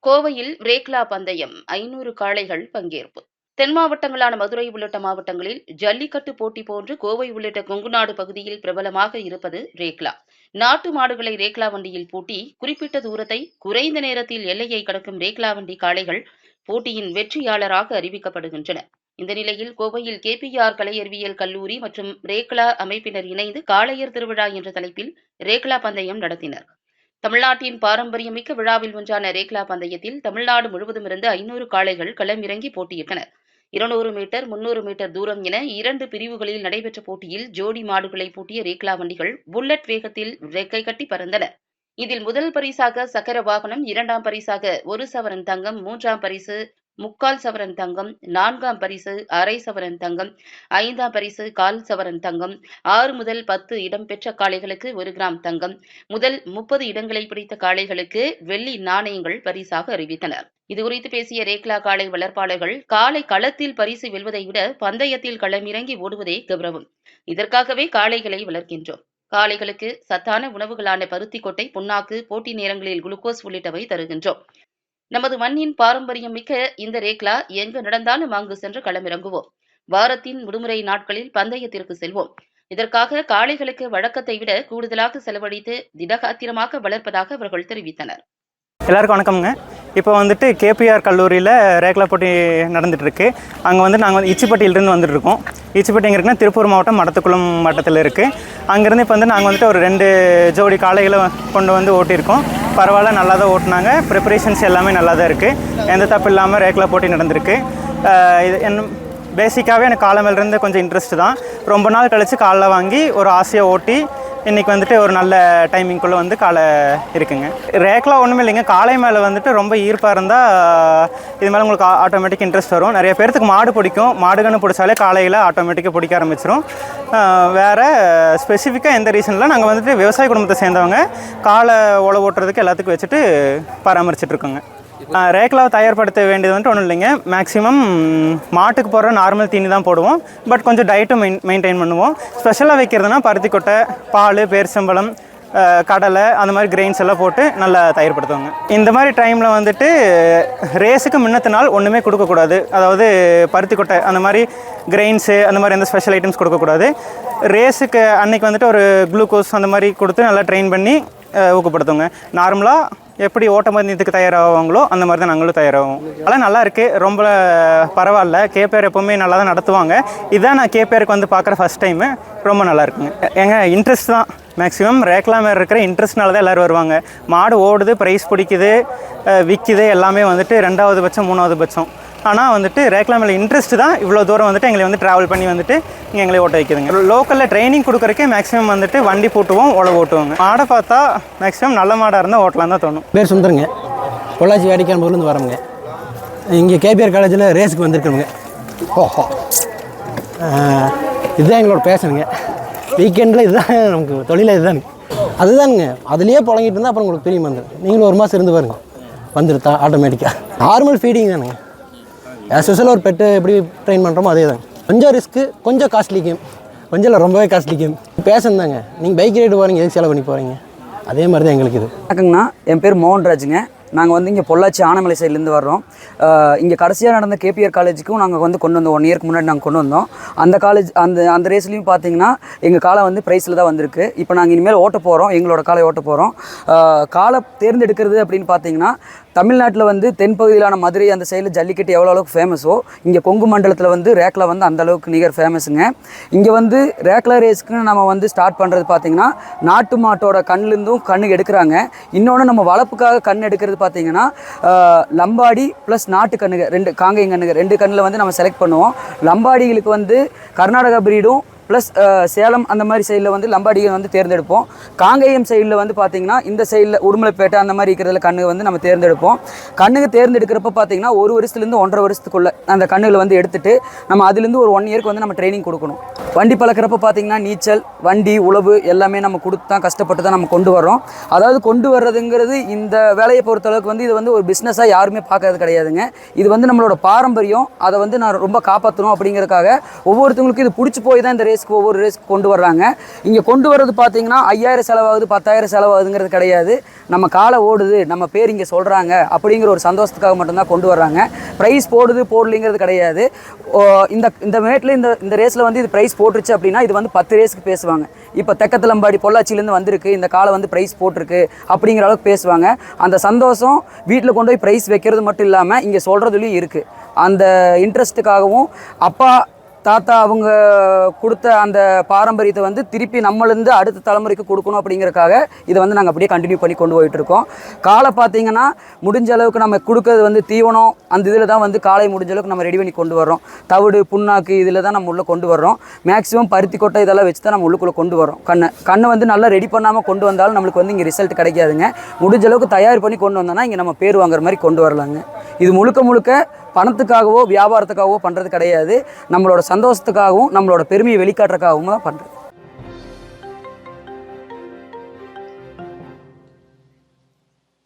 கோவையில் ரேக்லா பந்தயம் 500 காளைகள் பங்கேற்பு. தென் மாவட்டங்களான மதுரை உள்ளிட்ட மாவட்டங்களில் ஜல்லிக்கட்டு போட்டி போன்று கோவை உள்ளிட்ட கொங்குநாடு பகுதியில் பிரபலமாக இருப்பது ரேக்லா. நாட்டு மாடுகளை ரேக்லா வண்டியில் பூட்டி குறிப்பிட்ட தூரத்தை குறைந்த நேரத்தில் எல்லையை கடக்கும் ரேக்லா வண்டி காளைகள் போட்டியின் வெற்றியாளராக அறிவிக்கப்படுகின்றன. இந்த நிலையில் கோவையில் கேபிஆர் கலை அறிவியல் கல்லூரி மற்றும் ரேக்லா அமைப்பினர் இணைந்து காளையர் திருவிழா என்ற தலைப்பில் ரேக்லா பந்தயம் நடத்தினர். தமிழ்நாட்டின் பாரம்பரியமிக்க விழாவில் ஒன்றான ரேக்லா பந்தயத்தில் தமிழ்நாடு முழுவதுமிருந்து 500 காளைகள் களமிறங்கி போட்டியிட்டன. 200 மீட்டர் 300 மீட்டர் தூரம் என 2 பிரிவுகளில் நடைபெற்ற போட்டியில் ஜோடி மாடுகளை பூட்டிய ரேக்லா வண்டிகள் புல்லட் வேகத்தில் ரெக்கை கட்டி பறந்தன. இதில் முதல் பரிசாக சக்கர வாகனம், 2ஆம் பரிசாக 1 சவரன் தங்கம், 3ஆம் பரிசு 3/4 சவரன் தங்கம், 4ஆம் பரிசு அரை சவரன் தங்கம், 5ஆம் பரிசு 1/4 சவரன் தங்கம், 6 முதல் 10 இடம் பெற்ற காளைகளுக்கு 1 கிராம் தங்கம், முதல் 30 இடங்களை பிடித்த காளைகளுக்கு வெள்ளி நாணயங்கள் பரிசாக அறிவித்தனர். இதுகுறித்து பேசிய ரேக்லா காளை வளர்ப்பாளர்கள், காளை களத்தில் பரிசு வெல்வதை விட பந்தயத்தில் களமிறங்கி ஓடுவதே கௌரவம். இதற்காகவே காளைகளை வளர்க்கின்றோம். காளைகளுக்கு சத்தான உணவுகளான பருத்தி கொட்டை, புண்ணாக்கு, போட்டி நேரங்களில் குளுக்கோஸ் உள்ளிட்டவை தருகின்றோம். நமது மண்ணின் பாரம்பரியம் மிக்க இந்த ரேக்லா எங்கு நடந்தாலும் அங்கு சென்று களமிறங்குவோம். வாரத்தின் விடுமுறை நாட்களில் பந்தயத்திற்கு செல்வோம். இதற்காக காளைகளுக்கு வழக்கத்தை விட கூடுதலாக செலவழித்து திடகாத்திரமாக வளர்ப்பதாக அவர்கள் தெரிவித்தனர். எல்லாருக்கும் வணக்கம்ங்க. இப்போ வந்துட்டு கேபிஆர் கல்லூரியில் ரேக்லா போட்டி நடந்துகிட்ருக்கு. அங்கே நாங்கள் இச்சிப்பட்டியிலிருந்து வந்துட்டுருக்கோம். இச்சிப்பட்டி எங்கே இருக்குன்னா திருப்பூர் மாவட்டம் மடத்துக்குளம் வட்டத்தில் இருக்குது. அங்கேருந்து இப்போ நாங்கள் ஒரு 2 ஜோடி காளைகளை கொண்டு ஓட்டியிருக்கோம். பரவாயில்ல, நல்லா தான் ஓட்டினாங்க. ப்ரிப்பரேஷன்ஸ் எல்லாமே நல்லா தான் இருக்குது. எந்த தப்பு இல்லாமல் ரேக்லா போட்டி நடந்திருக்கு. இது பேசிக்காகவே எனக்கு காளை மேலேருந்து கொஞ்சம் இன்ட்ரெஸ்ட் தான். ரொம்ப நாள் கழித்து காலை வாங்கி ஒரு ஆசையாக ஓட்டி இன்றைக்கி ஒரு நல்ல டைமிங்குள்ளே காலை இருக்குங்க. ரேக்லா ஒன்றுமே இல்லைங்க. காளை மேலே ரொம்ப ஈர்ப்பாக இருந்தால் இது மேலே உங்களுக்கு ஆட்டோமேட்டிக் இன்ட்ரெஸ்ட் வரும். நிறைய பேர்த்துக்கு மாடு பிடிக்கும். மாடுகன்னு பிடிச்சாலே காளையில் ஆட்டோமேட்டிக்காக பிடிக்க ஆரம்பிச்சிடும். வேறு ஸ்பெசிஃபிக்காக எந்த ரீசனில் நாங்கள் விவசாய குடும்பத்தை சேர்ந்தவங்க காளை உழவு ஓட்டுறதுக்கு எல்லாத்துக்கும் வச்சுட்டு பராமரிச்சிட்ருக்கோங்க. ரேக்லாவை தயார்படுத்த வேண்டியது ஒன்றும் இல்லைங்க. மேக்ஸிமம் மாட்டுக்கு போடுற நார்மல் தீனி தான் போடுவோம். பட் கொஞ்சம் டயட்டும் மெயின்டைன் பண்ணுவோம். ஸ்பெஷலாக வைக்கிறதுனா பருத்தி கொட்டை, பால், பேரிச்சம்பழம், கடலை, அந்த மாதிரி கிரெயின்ஸ் எல்லாம் போட்டு நல்லா தயார்படுத்துவாங்க. இந்த மாதிரி டைமில் ரேஸுக்கு முன்னத்தினால் ஒன்றுமே கொடுக்கக்கூடாது. அதாவது பருத்தி கொட்டை, அந்த மாதிரி கிரெயின்ஸு, அந்த மாதிரி எந்த ஸ்பெஷல் ஐட்டம்ஸ் கொடுக்கக்கூடாது. ரேஸுக்கு அன்றைக்கி ஒரு குளுக்கோஸ் அந்த மாதிரி கொடுத்து நல்லா ட்ரெயின் பண்ணி ஊக்கப்படுத்துவோங்க. நார்மலாக எப்படி ஓட்டப்பந்தயத்துக்கு தயாராகுவாங்களோ அந்த மாதிரி தான் நாங்களும் தயாராகும். அதெல்லாம் நல்லா இருக்குது, ரொம்ப பரவாயில்ல. கேபிஆர் எப்போவுமே நல்லா தான் நடத்துவாங்க. இதுதான் நான் கேபிஆருக்கு பார்க்குற ஃபஸ்ட் டைமு. ரொம்ப நல்லா இருக்குங்க. எங்கள் இன்ட்ரெஸ்ட் தான் மேக்ஸிமம். ரேக்லா மேலே இருக்கிற இன்ட்ரெஸ்ட்னால தான் எல்லோரும் வருவாங்க. மாடு ஓடுது, ப்ரைஸ் பிடிக்குது, விற்கிது, எல்லாமே 2வது பட்சம் 3வது பட்சம். ஆனால் ரேக்லா மேலே இன்ட்ரெஸ்ட் தான் இவ்வளோ தூரம் எங்களை ட்ராவல் பண்ணி இங்கே எங்களை ஓட்ட வைக்குதுங்க. லோக்கலில் ட்ரைனிங் கொடுக்குறக்கே மேக்ஸிமம் வண்டி போட்டுவோம், உழவு ஓட்டுவோங்க. மாடை பார்த்தா மேக்ஸிமம் நல்ல மாடாக இருந்தால் ஓட்டலாம் தான் தோணும். பேர் சுந்தருங்க. பொள்ளாச்சி வேடிக்கான்பூர்லேருந்து வரோங்க. இங்கே கேபிஆர் காலேஜில் ரேஸுக்கு வந்திருக்கோங்க. ஓஹோ, இதுதான் எங்களோட பேஷனுங்க. வீக்கெண்டில் இதுதான் நமக்கு தொழில். இதுதானுங்க, அதுதானுங்க. அதுலேயே புழங்கிட்டு இருந்தால் அப்புறம் உங்களுக்கு தெரியும். நீங்களும் 1 மாதம் இருந்து பாருங்க, வந்துடுதா ஆட்டோமேட்டிக்காக. நார்மல் ஃபீடிங் தானுங்க. ஆஸ் யூஸ்வல் ஒரு பெட்டு எப்படி ட்ரெயின் பண்ணுறோமோ அதே தான். கொஞ்சம் ரிஸ்க்கு, கொஞ்சம் காஸ்ட்லி கேம். கொஞ்சம் இல்லை, ரொம்பவே காஸ்ட்லி கேம். பேஷன் தாங்க. நீங்கள் பைக் ரைடு போகிறீங்க, எதுக்கு செலவு பண்ணி போகிறீங்க? அதே மாதிரி தான் எங்களுக்கு இது. வணக்கங்கண்ணா, என் பேர் மோகன்ராஜுங்க. நாங்கள் இங்கே பொள்ளாச்சி ஆனமலை சைட்லேருந்து வர்றோம். இங்கே கடைசியாக நடந்த கேபிஆர் காலேஜுக்கும் நாங்கள் கொண்டு வந்தோம். 1 இயருக்கு முன்னாடி நாங்கள் கொண்டு வந்தோம். அந்த காலேஜ் அந்த ரேஸ்லேயும் பார்த்தீங்கன்னா எங்கள் காலை ப்ரைஸில் தான் வந்திருக்கு. இப்போ நாங்கள் இனிமேல் ஓட்ட போகிறோம், எங்களோட காலை ஓட்ட போகிறோம். காலை தேர்ந்தெடுக்கிறது அப்படின்னு பார்த்தீங்கன்னா, தமிழ்நாட்டில் தென்பகுதியிலான மதுரை அந்த சைடில் ஜல்லிக்கட்டு எவ்வளோ அளவுக்கு ஃபேமஸோ, இங்கே கொங்கு மண்டலத்தில் ரேக்லா அந்த அளவுக்கு நிகர் ஃபேமஸுங்க. இங்கே ரேக்லா ரேஸ்க்கு நம்ம ஸ்டார்ட் பண்ணுறது பார்த்தீங்கன்னா, நாட்டு மாட்டோட கண்ணிலேருந்தும் கண்ணு எடுக்கிறாங்க. இன்னொன்று நம்ம வளர்ப்புக்காக கண் எடுக்கிறது பார்த்தீங்கன்னா, லம்பாடி ப்ளஸ் நாட்டு கண்ணுங்க, 2 காங்கேயம் கண்ணுங்க, 2 கண்ணில் நம்ம செலக்ட் பண்ணுவோம். லம்பாடிகளுக்கு கர்நாடகா பிரீடும் ப்ளஸ் சேலம் அந்த மாதிரி சைடில் லம்பாடியை தேர்ந்தெடுப்போம். காங்கேயம் சைடில் பார்த்தீங்கன்னா இந்த சைடில் உடுமலைப்பேட்டை அந்த மாதிரி இருக்கிறதுல கண்ணு நம்ம தேர்ந்தெடுப்போம். கண்ணுக்கு தேர்ந்தெடுக்கிறப்ப பார்த்தீங்கன்னா 1 வருஷத்துலேருந்து 1.5 வருஷத்துக்குள்ளே அந்த கண்ணுகளை எடுத்துட்டு நம்ம அதுலேருந்து ஒரு 1 இயருக்கு நம்ம ட்ரைனிங் கொடுக்கணும். வண்டி பழக்கிறப்ப பார்த்தீங்கன்னா நீச்சல், வண்டி, உழவு எல்லாமே நம்ம கொடுத்து தான் கஷ்டப்பட்டு தான் நம்ம கொண்டு வர்றோம். அதாவது கொண்டு வர்றதுங்கிறது இந்த வேலையை பொறுத்தளவுக்கு இது ஒரு பிஸ்னஸாக யாருமே பார்க்கறது கிடையாதுங்க. இது நம்மளோட பாரம்பரியம். அதை நான் ரொம்ப காப்பாற்றணும் அப்படிங்கிறதுக்காக ஒவ்வொருத்தவங்களுக்கும் இது பிடிச்சி போய் தான் இந்த ஒவ்வொரு ரேஸ்க்கு கொண்டு வர்றாங்க. இங்கே கொண்டு வர்றது பார்த்தீங்கன்னா 5000 செலவாகுது 10,000 செலவாகுதுங்கிறது கிடையாது. நம்ம காலை ஓடுது, நம்ம பேர் இங்கே சொல்கிறாங்க அப்படிங்கிற ஒரு சந்தோஷத்துக்காக மட்டும்தான் கொண்டு வர்றாங்க. ப்ரைஸ் போடலிங்கிறது கிடையாது. இந்த மேட்டில் இந்த ரேஸில் வந்து இது ப்ரைஸ் போட்டுருச்சு அப்படின்னா இது வந்து 10 ரேஸுக்கு பேசுவாங்க. இப்போ தெக்கத்தலம்பாடி பொள்ளாச்சியிலேருந்து வந்திருக்கு, இந்த காலை வந்து ப்ரைஸ் போட்டிருக்கு அப்படிங்கிற அளவுக்கு பேசுவாங்க. அந்த சந்தோஷம் வீட்டில் கொண்டு போய் ப்ரைஸ் வைக்கிறது மட்டும் இல்லாமல் இங்கே சொல்கிறதுலையும் இருக்குது. அந்த இன்ட்ரெஸ்ட்டுக்காகவும் அப்பா தாத்தா அவங்க கொடுத்த அந்த பாரம்பரியத்தை வந்து திருப்பி நம்மளேருந்து அடுத்த தலைமுறைக்கு கொடுக்கணும் அப்படிங்கிறக்காக இதை வந்து நாங்கள் அப்படியே கண்டினியூ பண்ணி கொண்டு போயிட்டுருக்கோம். காலை பார்த்தீங்கன்னா முடிஞ்ச அளவுக்கு நம்ம கொடுக்கறது வந்து தீவனம், அந்த இதில் தான் வந்து காலை முடிஞ்ச அளவுக்கு நம்ம ரெடி பண்ணி கொண்டு வர்றோம். தவிடு புண்ணாக்கு இதில் தான் நம்ம உள்ளே கொண்டு வர்றோம். மேக்ஸிமம் பருத்தி கொட்டை இதெல்லாம் வச்சு தான் நம்ம உள்ளுக்குள்ளே கொண்டு வரோம். கண்ணை வந்து நல்லா ரெடி பண்ணாமல் கொண்டு வந்தாலும் நம்மளுக்கு வந்து இங்கே ரிசல்ட் கிடைக்காதுங்க. முடிஞ்ச அளவுக்கு தயார் பண்ணி கொண்டு வந்தோன்னா இங்கே நம்ம பேர் வாங்குற மாதிரி கொண்டு வரலாங்க. இது முழுக்க பணத்துக்காகவோ வியாபாரத்துக்காகவோ பண்ணுறது கிடையாது. நம்மளோட சந்தோஷத்துக்காகவும் நம்மளோட பெருமையை வெளிக்காட்டுறதுக்காகவும் தான் பண்ணுறது.